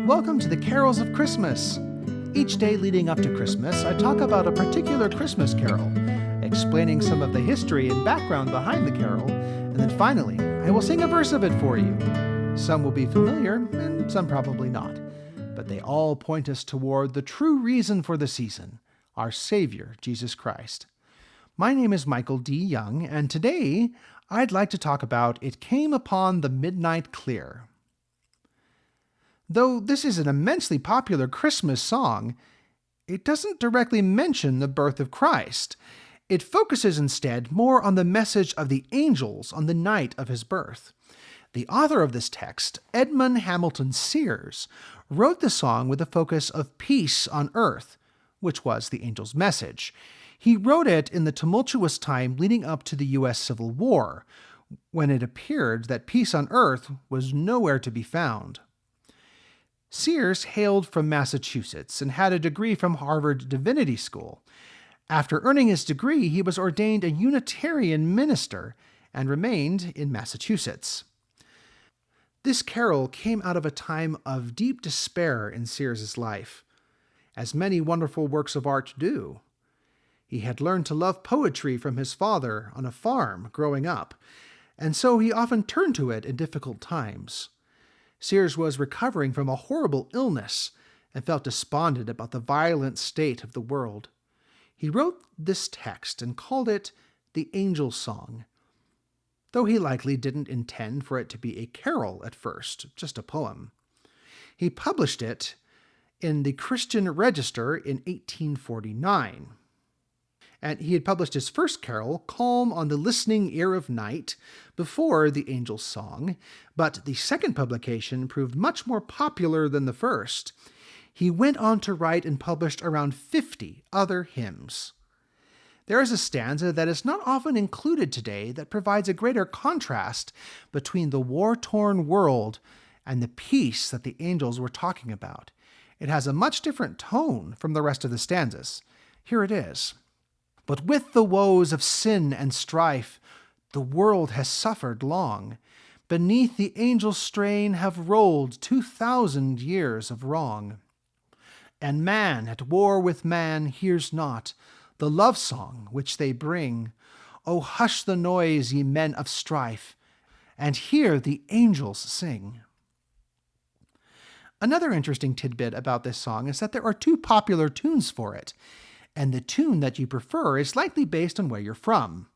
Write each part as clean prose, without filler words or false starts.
Welcome to the Carols of Christmas. Each day leading up to Christmas, I talk about a particular Christmas carol, explaining some of the history and background behind the carol, and then finally, I will sing a verse of it for you. Some will be familiar, and some probably not, but they all point us toward the true reason for the season, our Savior, Jesus Christ. My name is Michael D. Young, and today I'd like to talk about It Came Upon the Midnight Clear. Though this is an immensely popular Christmas song, it doesn't directly mention the birth of Christ. It focuses instead more on the message of the angels on the night of his birth. The author of this text, Edmund Hamilton Sears, wrote the song with a focus of peace on earth, which was the angel's message. He wrote it in the tumultuous time leading up to the U.S. Civil War, when it appeared that peace on earth was nowhere to be found. Sears hailed from Massachusetts and had a degree from Harvard Divinity School. After earning his degree, he was ordained a Unitarian minister and remained in Massachusetts. This carol came out of a time of deep despair in Sears's life, as many wonderful works of art do. He had learned to love poetry from his father on a farm growing up, and so he often turned to it in difficult times. Sears was recovering from a horrible illness and felt despondent about the violent state of the world. He wrote this text and called it the Angel Song, though he likely didn't intend for it to be a carol at first, just a poem. He published it in the Christian Register in 1849. And he had published his first carol, Calm on the Listening Ear of Night, before the Angel's Song, but the second publication proved much more popular than the first. He went on to write and published around 50 other hymns. There is a stanza that is not often included today that provides a greater contrast between the war-torn world and the peace that the angels were talking about. It has a much different tone from the rest of the stanzas. Here it is. But with the woes of sin and strife, the world has suffered long. Beneath the angel strain have rolled 2,000 years of wrong. And man at war with man hears not the love song which they bring. O hush the noise, ye men of strife, and hear the angels sing. Another interesting tidbit about this song is that there are two popular tunes for it, and the tune that you prefer is likely based on where you're from.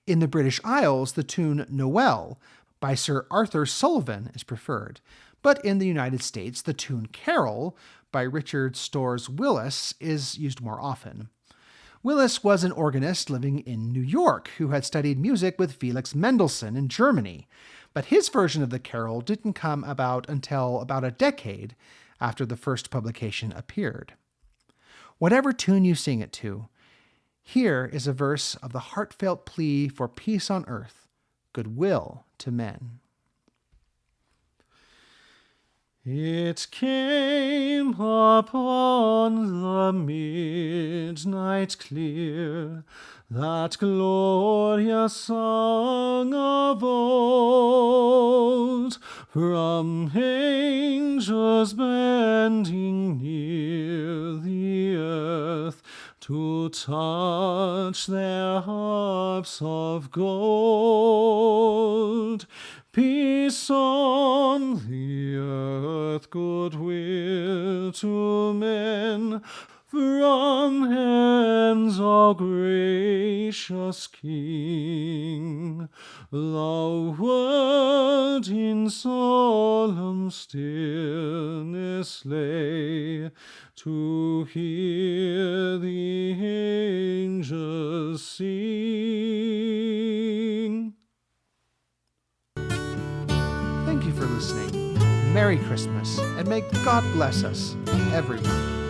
In the British Isles, the tune Noel by Sir Arthur Sullivan is preferred, but in the United States, the tune Carol by Richard Storrs Willis is used more often. Willis was an organist living in New York who had studied music with Felix Mendelssohn in Germany, but his version of the carol didn't come about until about a decade after the first publication appeared. Whatever tune you sing it to, here is a verse of the heartfelt plea for peace on earth, goodwill to men. It came upon the midnight clear, that glorious song of old, from angels bending near the earth to touch their harps of gold. Peace on the earth, goodwill to men, from hence, O gracious King. The world in solemn stillness lay, to hear the angels sing. Thank you for listening. Merry Christmas, and may God bless us, everyone.